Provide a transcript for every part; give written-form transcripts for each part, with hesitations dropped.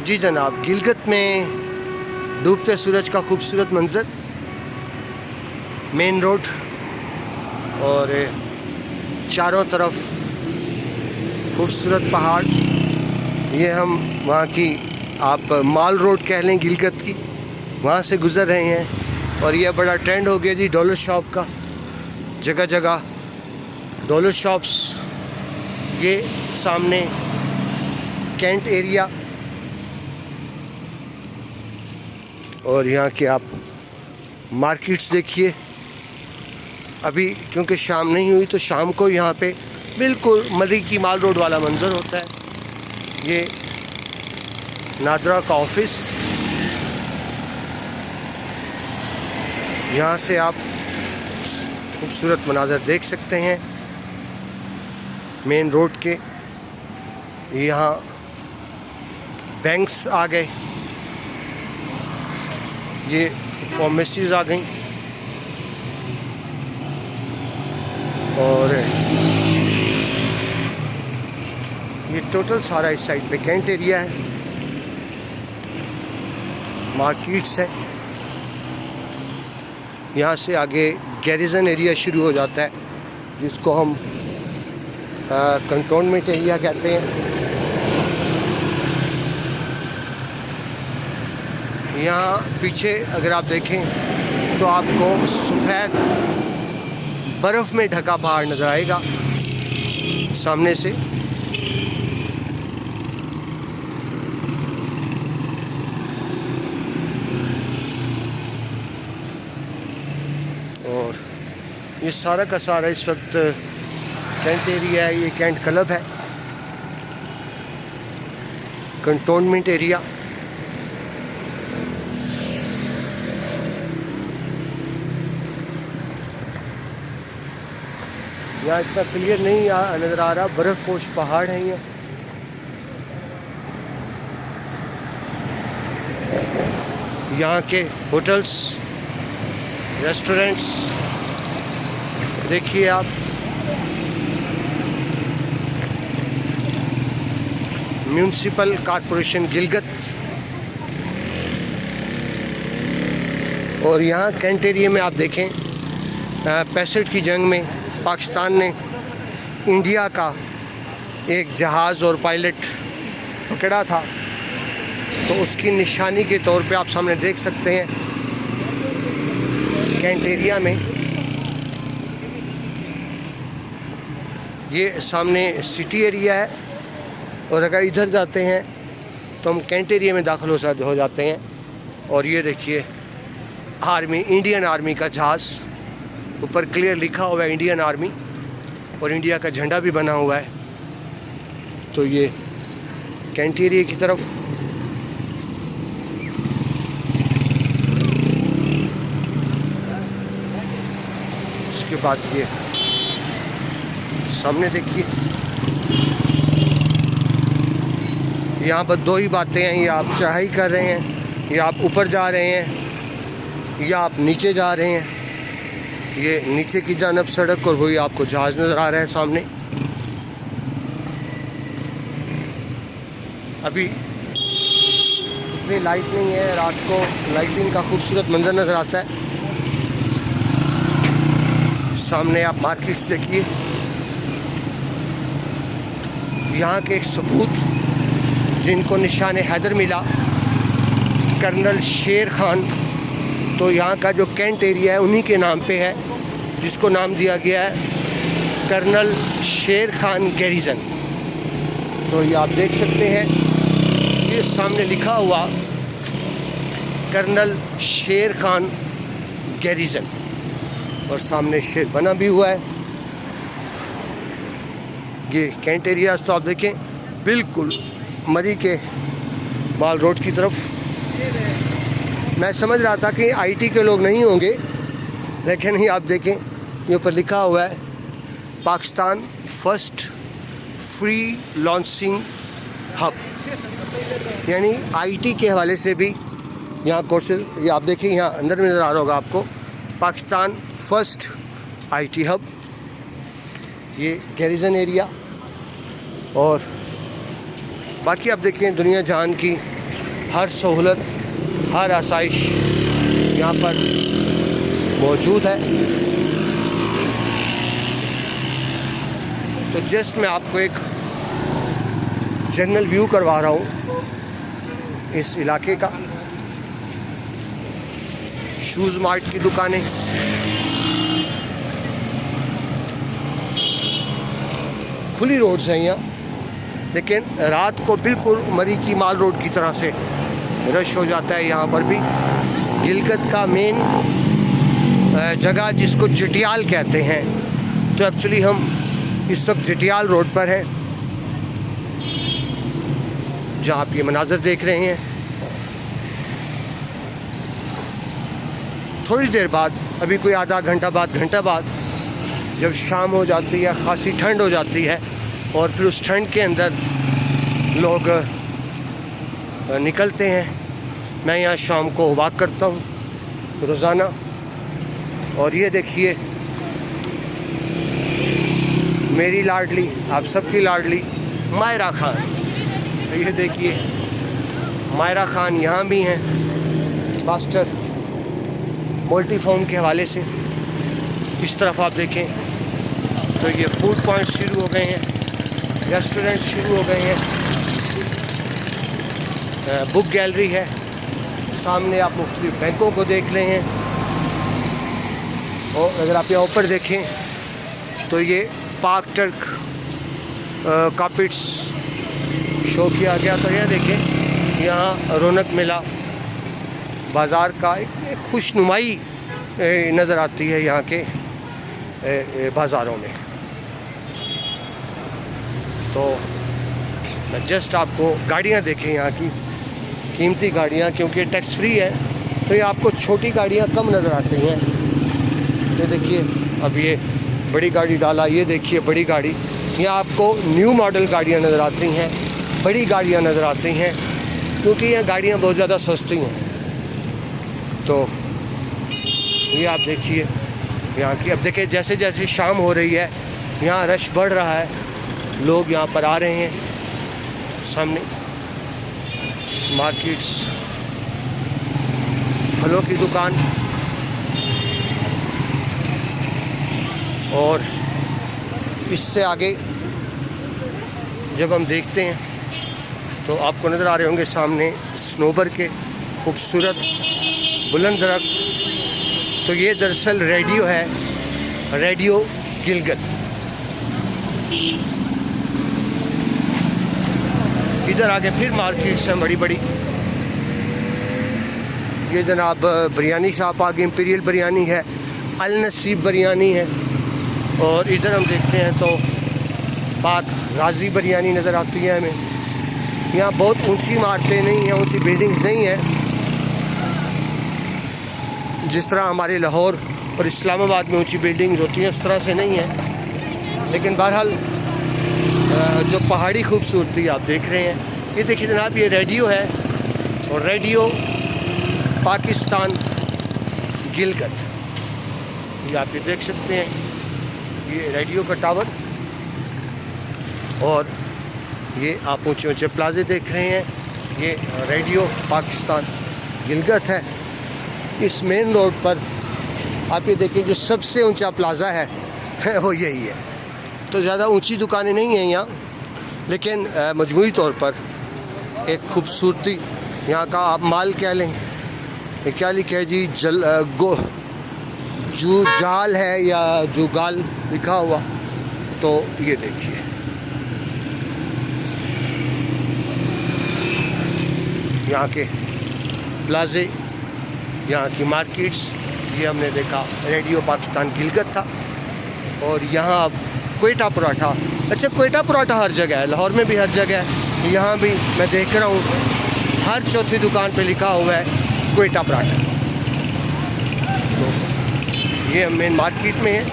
जी जनाब, गिलगित में डूबते सूरज का खूबसूरत मंजर, मेन रोड और चारों तरफ खूबसूरत पहाड़। ये हम वहाँ की आप माल रोड कह लें गिलगित की, वहाँ से गुज़र रहे हैं। और यह बड़ा ट्रेंड हो गया जी डॉलर शॉप का, जगह जगह डॉलर शॉप्स। ये सामने कैंट एरिया और यहाँ के आप मार्केट्स देखिए। अभी क्योंकि शाम नहीं हुई तो शाम को यहाँ पे बिल्कुल मरी की माल रोड वाला मंजर होता है। ये नादरा का ऑफिस, यहाँ से आप खूबसूरत मनाज़र देख सकते हैं मेन रोड के। यहाँ बैंक्स आ गए, ये फार्मेसीज आ गई और ये टोटल सारा इस साइड पे कैंट एरिया है, मार्केट्स है। यहाँ से आगे गैरिजन एरिया शुरू हो जाता है, जिसको हम कंटोनमेंट एरिया कहते हैं। यहाँ पीछे अगर आप देखें तो आपको सफ़ेद बर्फ़ में ढका पहाड़ नज़र आएगा सामने से। और ये सारा का सारा इस वक्त कैंट एरिया है। ये कैंट क्लब है, कंटोनमेंट एरिया। यहाँ इतना क्लियर नहीं नज़र आ रहा, बर्फ़ पोश पहाड़ हैं ये। यहाँ के होटल्स, रेस्टोरेंट्स देखिए आप। Municipal corporation Gilgit. और यहाँ कैंट एरिया में आप देखें 65 की जंग में पाकिस्तान ने इंडिया का एक जहाज़ और पायलट पकड़ा था, तो उसकी निशानी के तौर पे आप सामने देख सकते हैं कैंट एरिया में। ये सामने सिटी एरिया है और अगर इधर जाते हैं तो हम कैंट एरिया में दाखिल हो जाते हैं। और ये देखिए आर्मी, इंडियन आर्मी का जहाज़, ऊपर क्लियर लिखा हुआ है इंडियन आर्मी और इंडिया का झंडा भी बना हुआ है। तो ये कैंट एरिया की तरफ। उसके बाद ये सामने देखिए, यहाँ पर दो ही बातें हैं, ये आप चढ़ाई कर रहे हैं, या आप ऊपर जा रहे हैं, या आप नीचे जा रहे हैं। ये नीचे की जानब सड़क और वही आपको जहाज़ नज़र आ रहा है सामने। अभी इतनी लाइट नहीं है, रात को लाइटिंग का खूबसूरत मंजर नज़र आता है। सामने आप मार्केट्स देखिए। यहाँ के एक सपूत जिनको निशान हैदर मिला, कर्नल शेर खान, तो यहाँ का जो कैंट एरिया है उन्हीं के नाम पे है, जिसको नाम दिया गया है कर्नल शेर खान गैरिजन। तो ये आप देख सकते हैं, ये सामने लिखा हुआ कर्नल शेर खान गैरिजन और सामने शेर बना भी हुआ है। ये कैंट एरिया तो आप देखें बिल्कुल मरी के माल रोड की तरफ। मैं समझ रहा था कि आईटी के लोग नहीं होंगे, लेकिन ही आप देखें ये ऊपर लिखा हुआ है Pakistan first free launching hub, यानी आईटी के हवाले से भी यहाँ कोर्सेज। ये आप देखिए यहाँ अंदर में नज़र आ रहा होगा आपको, पाकिस्तान फर्स्ट आईटी हब। ये गैरिजन एरिया और बाकी आप देखें दुनिया जहान की हर सहूलत, हर आसाइश यहाँ पर मौजूद है। तो जस्ट मैं आपको एक जनरल व्यू करवा रहा हूँ इस इलाके का। शूज़ मार्ट की दुकानें, खुली रोड्स हैं यहाँ, लेकिन रात को बिल्कुल मरी की माल रोड की तरह से रश हो जाता है यहाँ पर भी। गिलगित का मेन जगह जिसको जटियाल कहते हैं, तो एक्चुअली हम इस वक्त जटियाल रोड पर हैं, जहाँ आप ये मनाज़र देख रहे हैं। थोड़ी देर बाद, अभी कोई आधा घंटा बाद जब शाम हो जाती है, खासी ठंड हो जाती है, और फिर उस ठंड के अंदर लोग निकलते हैं। मैं यहाँ शाम को वॉक करता हूँ रोज़ाना, और ये देखिए मेरी लाडली, आप सबकी लाडली मायरा खान। तो ये देखिए मायरा खान यहाँ भी हैं मास्टर मल्टीफॉर्म के हवाले से। इस तरफ आप देखें तो ये फूड पॉइंट शुरू हो गए हैं, रेस्टोरेंट शुरू हो गए हैं, बुक गैलरी है, सामने आप मुख्तलिफ बैंकों को देख रहे हैं। और अगर आप यहाँ ऊपर देखें तो ये पाक टर्क कार्पेट्स शो किया गया। तो यह देखें यहाँ रौनक मेला बाज़ार का एक खुशनुमाई नज़र आती है यहाँ के बाज़ारों में। तो मैं जस्ट आपको गाड़ियाँ देखें यहाँ की, कीमती गाड़ियाँ, क्योंकि टैक्स फ्री है तो ये आपको छोटी गाड़ियाँ कम नज़र आती हैं। ये देखिए अब ये बड़ी गाड़ी डाला, ये देखिए बड़ी गाड़ी। यहाँ आपको न्यू मॉडल गाड़ियाँ नज़र आती हैं, बड़ी गाड़ियाँ नज़र आती हैं, क्योंकि यह गाड़ियाँ बहुत ज़्यादा सस्ती हैं। तो ये आप देखिए यहाँ की। अब देखिए जैसे जैसे शाम हो रही है यहाँ रश बढ़ रहा है, लोग यहाँ पर आ रहे हैं। सामने मार्केट्स, फलों की दुकान, और इससे आगे जब हम देखते हैं तो आपको नज़र आ रहे होंगे सामने स्नोबर के खूबसूरत बुलंद दरख्त। तो ये दरअसल रेडियो है, रेडियो गिलगित। इधर आगे फिर मार्केट्स हैं बड़ी बड़ी। ये जनाब बिरयानी शॉप आगे इंपीरियल बिरयानी है, अल नसीब बिरयानी है, और इधर हम देखते हैं तो पाक गाजी बिरयानी नज़र आती है हमें। यहाँ बहुत ऊंची इमारतें नहीं हैं, ऊंची बिल्डिंग्स नहीं हैं, जिस तरह हमारे लाहौर और इस्लामाबाद में ऊंची बिल्डिंग्स होती हैं उस तरह से नहीं है। लेकिन बहरहाल जो पहाड़ी खूबसूरती आप देख रहे हैं, ये देखिए जनाब ये रेडियो है, और रेडियो पाकिस्तान गिलगित। ये आप ये देख सकते हैं, ये रेडियो का टावर, और ये आप ऊंचे ऊंचे प्लाजे देख रहे हैं, ये रेडियो पाकिस्तान गिलगित है। इस मेन रोड पर आप ये देखिए जो सबसे ऊंचा प्लाज़ा है वो यही है। तो ज़्यादा ऊंची दुकानें नहीं हैं यहाँ, लेकिन मजमूई तौर पर एक खूबसूरती यहाँ का आप माल कह लें, क्या लिखा है जी, जो जाल है या जुगाल लिखा हुआ। तो ये देखिए यहाँ के प्लाजे, यहाँ की मार्केट्स। ये हमने देखा रेडियो पाकिस्तान गिलगित था। और यहाँ अब क्वेटा पराठा, अच्छा क्वेटा पराठा हर जगह है, लाहौर में भी हर जगह है, यहाँ भी मैं देख रहा हूँ हर चौथी दुकान पे लिखा हुआ है क्वेटा पराठा। तो ये हम मेन मार्केट में है,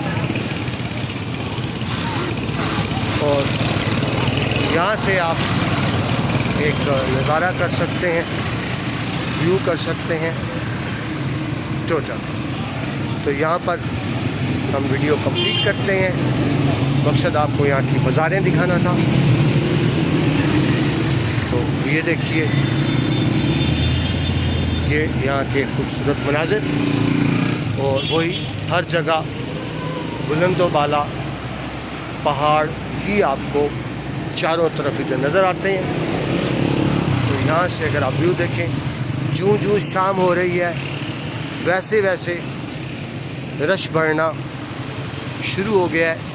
और यहाँ से आप एक नज़ारा कर सकते हैं, व्यू कर सकते हैं टोटल। तो यहाँ पर हम वीडियो कंप्लीट करते हैं। मकसद आपको यहाँ की बाज़ारें दिखाना था। तो ये देखिए ये यहाँ के खूबसूरत मनाजिर, और वही हर जगह बुलंदो बाला पहाड़ ही आपको चारों तरफ इधर नज़र आते हैं। तो यहाँ से अगर आप व्यू देखें, जूं जूं शाम हो रही है वैसे वैसे रश बढ़ना शुरू हो गया है।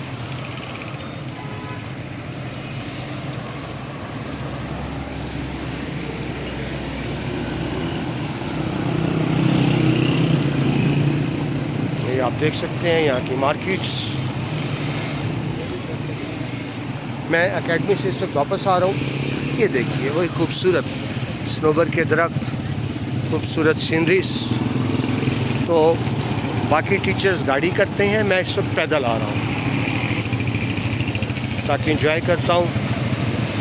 ये आप देख सकते हैं यहाँ की मार्केट्स। मैं एकेडमी से इस वक्त वापस आ रहा हूँ। ये देखिए वही खूबसूरत स्नोबर के दरख्त, खूबसूरत सीनरीज। तो बाकी टीचर्स गाड़ी करते हैं, मैं इस वक्त पैदल आ रहा हूँ ताकि एंजॉय करता हूँ।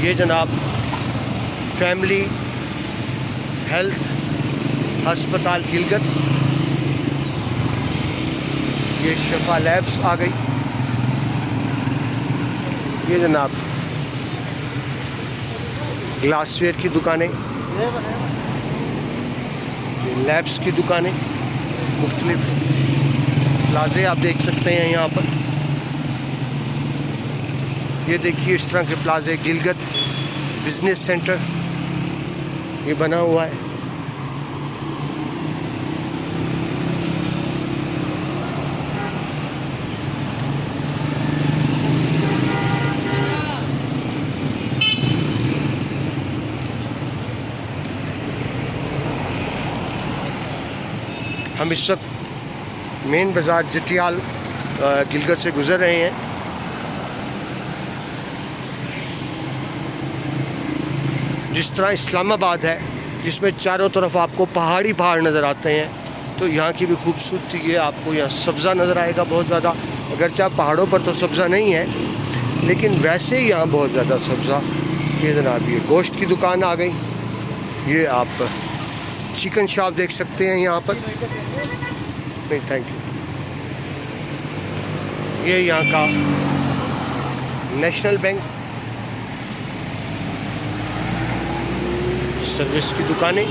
ये जनाब फैमिली हेल्थ हस्पताल गिलगित, ये शफा लैब्स आ गई। ये जनाब ग्लासवेयर की दुकानें, लैब्स की दुकानें, मुख्तलिफ प्लाजे आप देख सकते हैं यहाँ पर। ये देखिए इस तरह के प्लाजे, गिलगित बिजनेस सेंटर ये बना हुआ है। हम इस वक्त मेन बाज़ार जटियाल गिलगित से गुज़र रहे हैं। जिस तरह इस्लामाबाद है जिसमें चारों तरफ आपको पहाड़ी पहाड़ नज़र आते हैं, तो यहाँ की भी खूबसूरती है। आपको यहाँ सब्ज़ा नज़र आएगा बहुत ज़्यादा, अगरचे आप पहाड़ों पर तो सब्ज़ा नहीं है लेकिन वैसे ही यहाँ बहुत ज़्यादा सब्ज़ा। ये जनाब ये गोश्त की दुकान आ गई। ये आप चिकन शॉप देख सकते हैं यहाँ पर। नहीं थैंक यू। ये यहाँ का नेशनल बैंक, सर्विस की दुकानें।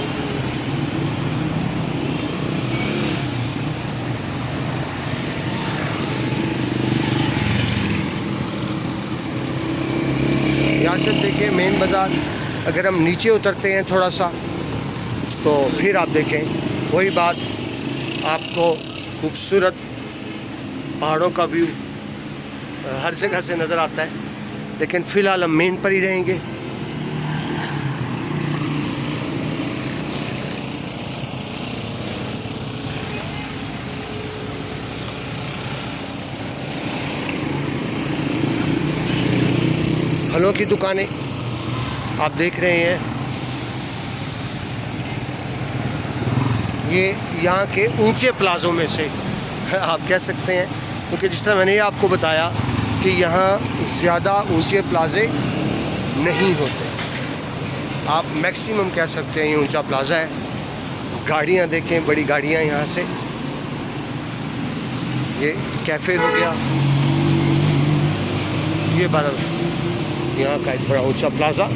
यहाँ से देखिए मेन बाज़ार। अगर हम नीचे उतरते हैं थोड़ा सा तो फिर आप देखें वही बात, आपको खूबसूरत पहाड़ों का व्यू हर जगह से नज़र आता है। लेकिन फ़िलहाल हम मेन पर ही रहेंगे। फलों की दुकानें आप देख रहे हैं। ये यहाँ के ऊंचे प्लाज़ों में से आप कह सकते हैं, क्योंकि जिस तरह मैंने आपको बताया कि यहाँ ज़्यादा ऊंचे प्लाज़े नहीं होते। आप मैक्सिमम कह सकते हैं ये ऊंचा प्लाज़ा है। गाड़ियाँ देखें, बड़ी गाड़ियाँ यहाँ से। ये कैफ़े हो गया, ये बारह यहाँ का एक बड़ा ऊंचा प्लाज़ा।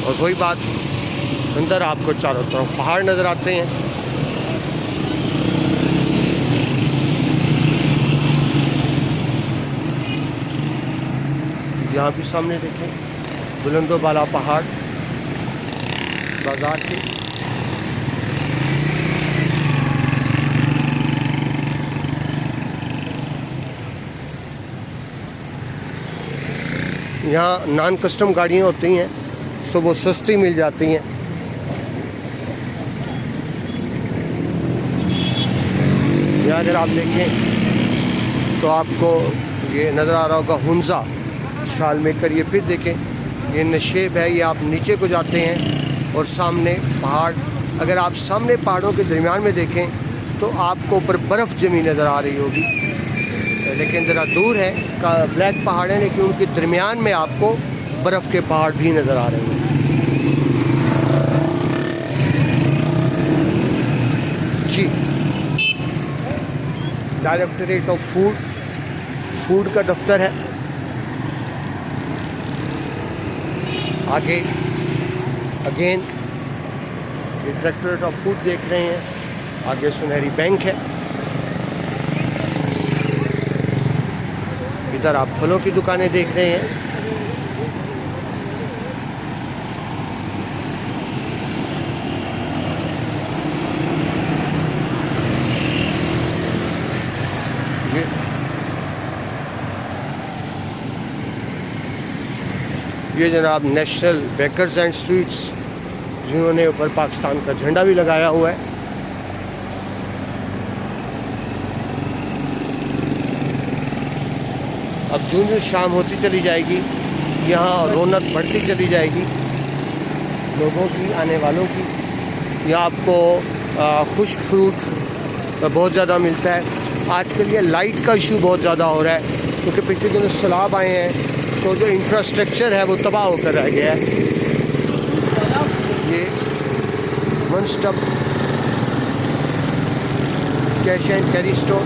और वही बात, अंदर आपको चारों तरफ पहाड़ नज़र आते हैं। यहाँ भी सामने देखें बुलंदो बाला पहाड़ बाज़ार के। यहाँ नॉन कस्टम गाड़ियाँ होती हैं, सो वो सस्ती मिल जाती हैं। यहाँ अगर आप देखें तो आपको ये नज़र आ रहा होगा हुंजा शाल मेकर। ये फिर देखें ये नशेब है। ये आप नीचे को जाते हैं और सामने पहाड़। अगर आप सामने पहाड़ों के दरमियान में देखें तो आपको ऊपर बर्फ़ जमी नज़र आ रही होगी, लेकिन ज़रा दूर है का ब्लैक पहाड़ है, लेकिन उनके दरमियान में आपको बर्फ़ के पहाड़ भी नज़र आ रहे हैं। जी, डायरेक्टरेट ऑफ फूड का दफ्तर है। आगे अगेन ये डायरेक्टरेट ऑफ फूड देख रहे हैं, आगे सुनहरी बैंक है, इधर आप फलों की दुकानें देख रहे हैं। ये जनाब नेशनल बेकर्स एंड स्वीट्स, जिन्होंने ऊपर पाकिस्तान का झंडा भी लगाया हुआ है। अब जून शाम होती चली जाएगी, यहाँ रौनक बढ़ती चली जाएगी लोगों की, आने वालों की। यहाँ आपको खुश्क फ्रूट बहुत ज़्यादा मिलता है। आजकल ये लाइट का इशू बहुत ज़्यादा हो रहा है, क्योंकि पिछले दिनों सैलाब आए हैं, तो जो इंफ्रास्ट्रक्चर है वो तबाह होकर रह गया है। ये one stop cash and carry store,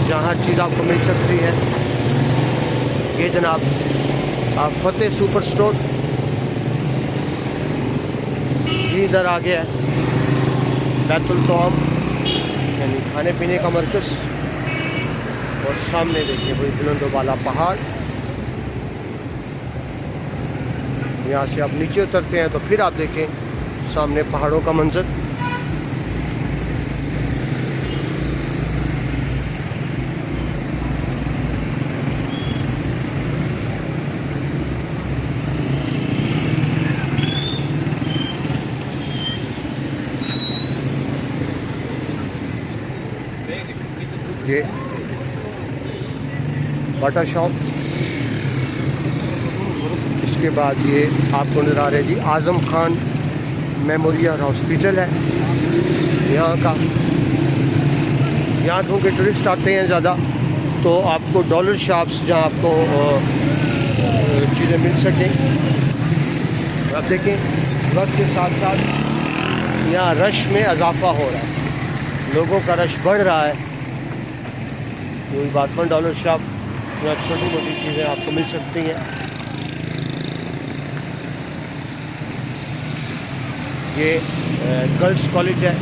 जहाँ हर चीज़ आपको मिल सकती है। ये जनाब फतेह सुपर स्टोर जी इधर आ गया है। बैतुल तौम यानी खाने पीने का मरकज़, और सामने देखिए वही बुलंदोबाला पहाड़। यहाँ से आप नीचे उतरते हैं तो फिर आप देखें सामने पहाड़ों का मंजर। ये बाटा शॉप, इसके बाद ये आपको नज़र आ रहा है जी आज़म खान मेमोरियल हॉस्पिटल है यहाँ का। यहाँ क्योंकि टूरिस्ट आते हैं ज़्यादा, तो आपको डॉलर शॉप्स जहाँ आपको चीज़ें मिल सकें। अब देखें वक्त के साथ साथ यहाँ रश में इजाफा हो रहा है, लोगों का रश बढ़ रहा है। वही बात पर डॉलर शॉप यहाँ छोटी मोटी चीज़ें आपको मिल सकती हैं। ये गर्ल्स कॉलेज है,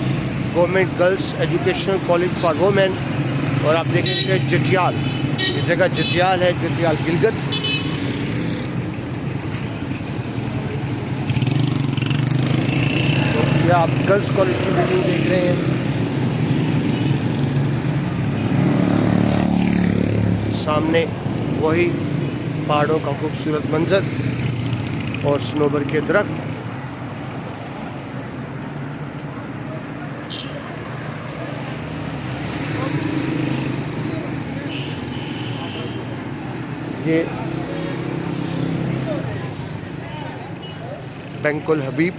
government girls educational college for women. और आप देखेंगे जटियाल, ये जगह जटियाल है, जटियाल गिलगित। तो ये आप गर्ल्स कॉलेज की बिल्डिंग देख रहे हैं। सामने वही पहाड़ों का खूबसूरत मंजर और सनोबर के दरख्त। ये बैंकुल हबीब,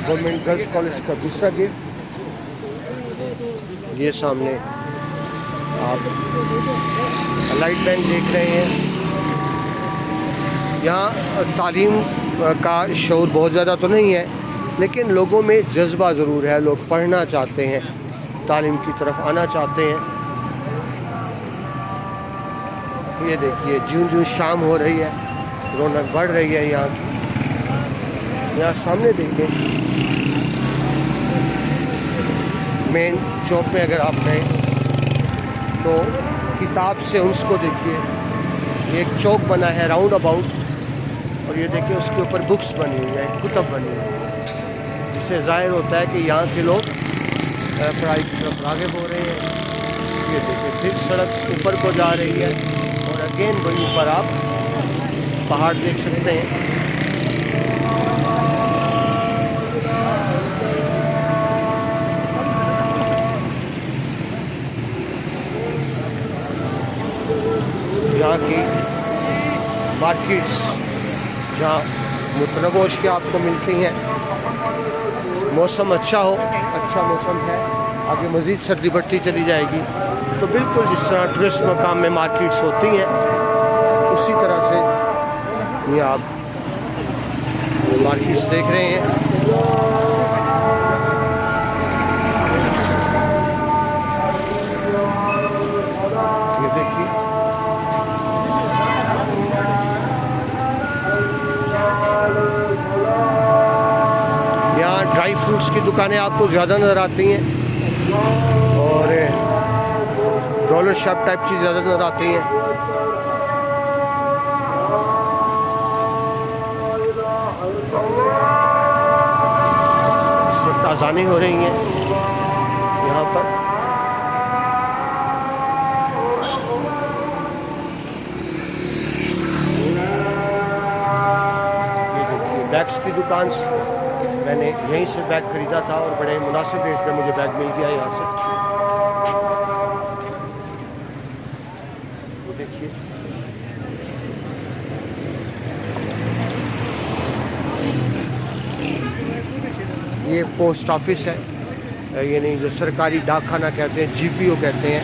गवर्नमेंट गर्ल्स कॉलेज का दूसरा गेट। ये सामने आप लाइट बैंक देख रहे हैं। यहाँ तालीम का शौर बहुत ज़्यादा तो नहीं है, लेकिन लोगों में जज्बा ज़रूर है, लोग पढ़ना चाहते हैं, तालीम की तरफ आना चाहते हैं। ये देखिए जूं शाम हो रही है, रौनक बढ़ रही है यहाँ की। यहाँ सामने देखें मेन चौक में अगर आप गए तो किताब से उसको देखिए, एक चौक बना है राउंड अबाउट, और ये देखिए उसके ऊपर बुक्स बनी हुई है, कुतब बनी हुई है, जिससे जाहिर होता है कि यहाँ के लोग पढ़ाई की तरफ राग़िब हो रहे हैं। ये देखिए फिर सड़क ऊपर को जा रही है, और अगेन वही ऊपर आप पहाड़ देख सकते हैं। यहाँ की मार्केट्स जहाँ मुतनवि अशिया आपको मिलती हैं। मौसम अच्छा हो, अच्छा मौसम है, आगे मज़ीद सर्दी बढ़ती चली जाएगी, तो बिल्कुल जिस तरह टूरिस्ट मकाम में मार्केट्स होती हैं उसी तरह से ये आप मार्केट्स देख रहे हैं। ये देखिए यहाँ ड्राई फ्रूट्स की दुकानें आपको ज़्यादा नज़र आती हैं और डॉलर शॉप टाइप चीज़ ज़्यादा नज़र आती हैं। इस वक्त आज़ानी हो रही हैं यहाँ पर। ये देखिए बैग्स की दुकान, मैंने यहीं से बैग ख़रीदा था और बड़े मुनासिब रेट पे मुझे बैग मिल गया यहाँ से। देखिए ये पोस्ट ऑफिस है, यानी जो सरकारी डाकखाना कहते हैं, जीपीओ कहते हैं।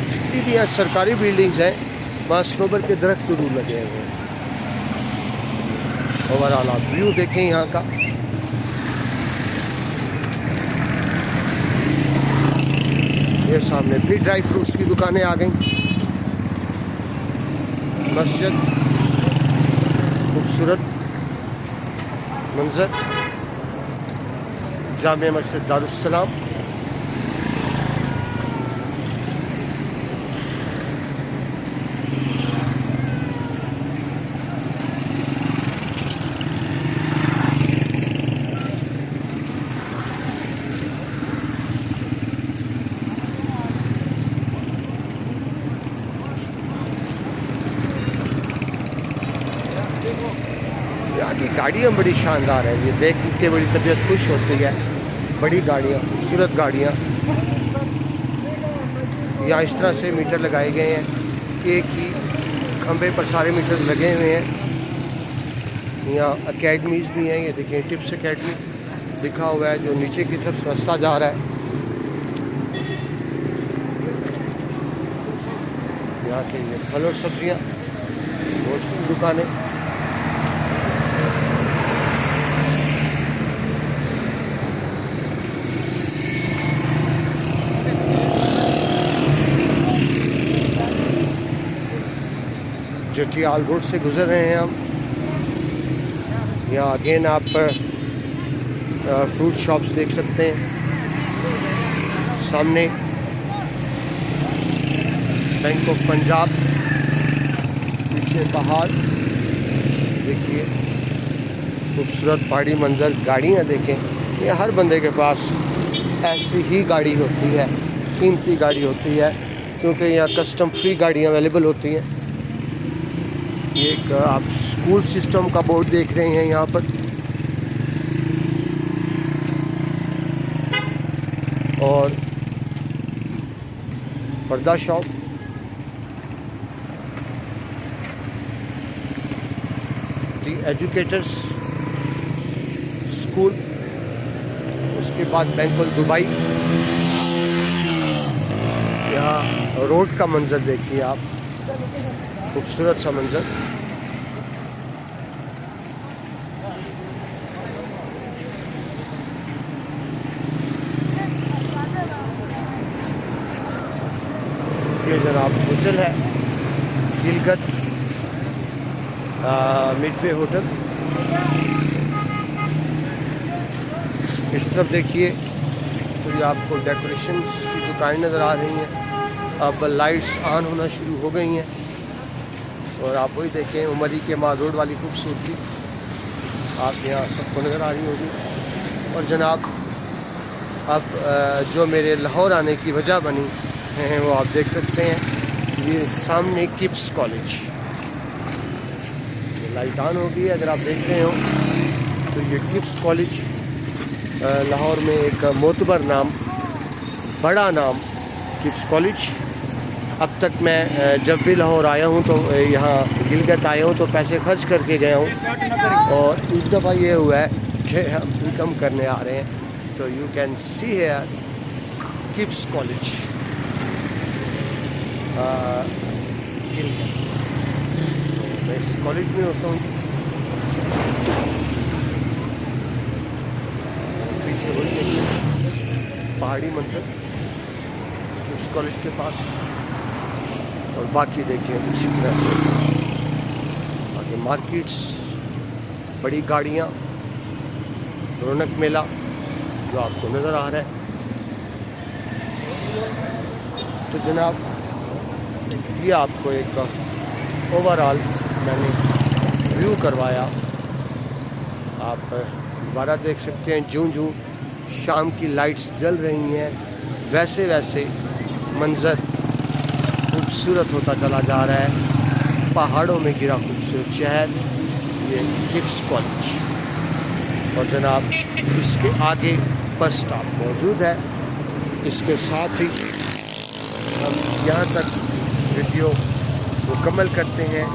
जितनी भी यहाँ सरकारी बिल्डिंग्स हैं वहाँ सनोबर के दरख्त ज़रूर लगे हुए हैं। ओवरऑल आप व्यू देखें यहाँ का। ये सामने फिर ड्राई फ्रूट्स की दुकानें आ गई। मस्जिद, खूबसूरत मंजर, जामिया मस्जिद दारुस्सलाम। यहाँ की गाड़ियाँ बड़ी शानदार हैं, ये देख के बड़ी तबीयत खुश होती है। बड़ी गाड़ियाँ, खूबसूरत गाड़ियाँ। यहाँ इस तरह से मीटर लगाए गए हैं, एक ही खंभे पर सारे मीटर लगे हुए हैं। यहाँ अकेडमीज़ भी हैं, ये देखिए टिप्स अकेडमी लिखा हुआ है जो नीचे की तरफ रास्ता जा रहा है। यहाँ के ये फल और सब्जियाँ, गोश्त की दुकानें। जटियाल रोड से गुजर रहे हैं हम। यहाँ अगेन आप फ्रूट शॉप्स देख सकते हैं। सामने बैंक ऑफ पंजाब, पीछे पहाड़ देखिए, खूबसूरत पहाड़ी मंजर। गाड़ियाँ देखें, ये हर बंदे के पास ऐसी ही गाड़ी होती है, कीमती गाड़ी होती है, क्योंकि यहाँ कस्टम फ्री गाड़ियाँ अवेलेबल होती हैं। ये एक आप स्कूल सिस्टम का बोर्ड देख रहे हैं यहाँ पर, और पर्दा शॉप। दी एजुकेटर्स स्कूल, उसके बाद बैंक ऑफ दुबई। यहाँ रोड का मंजर देखिए आप, खूबसूरत सा मंजर। ये जनाब होटल है गिलगत मिडवे होटल। इस तरफ देखिए तो ये आपको डेकोरेशन की दुकानें नज़र आ रही हैं। अब लाइट्स ऑन होना शुरू हो गई हैं और आप वही देखें उमरी के माल रोड वाली खूबसूरती आप यहाँ सबको नज़र आ रही होगी। और जनाब अब जो मेरे लाहौर आने की वजह बनी हैं वो आप देख सकते हैं। ये सामने किप्स कॉलेज, लाइट ऑन होगी अगर आप देख रहे हो तो ये किप्स कॉलेज लाहौर में एक मोतबर नाम, बड़ा नाम किप्स कॉलेज। अब तक मैं जब भी लाहौर आया हूँ तो यहाँ गिलगत आया हूँ तो पैसे खर्च करके गया हूँ, और इस दफ़ा ये हुआ है कि हम इनकम करने आ रहे हैं। तो you can see here Kips college. मैं इस कॉलेज में होता हूँ। पीछे वही देखिए पहाड़ी मंदिर उस कॉलेज के पास, और बाकी देखिए इसी तरह से आगे मार्केट्स, बड़ी गाड़ियाँ, रौनक मेला जो आपको नज़र आ रहा है। तो जनाब ये आपको एक ओवरऑल मैंने व्यू करवाया। आप दोबारा देख सकते हैं, जूं जूं शाम की लाइट्स जल रही हैं वैसे वैसे मंज़र खूबसूरत होता चला जा रहा है। पहाड़ों में गिरा खूबसूरत शहर, ये किड्स कॉलेज। और जनाब इसके आगे बस स्टॉप मौजूद है। इसके साथ ही हम यहाँ तक वीडियो मुकम्मल करते हैं।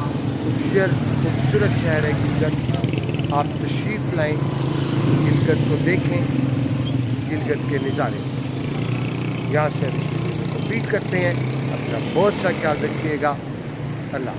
खूबसूरत शहर है गिलगित, आप तशरीफ़ लाएँ, गिलगित को देखें, गिलगित के नज़ारे। यहाँ से हम इस वीडियो को कंप्लीट करते हैं। अपना बहुत सा ख्याल रखिएगा। अल्लाह।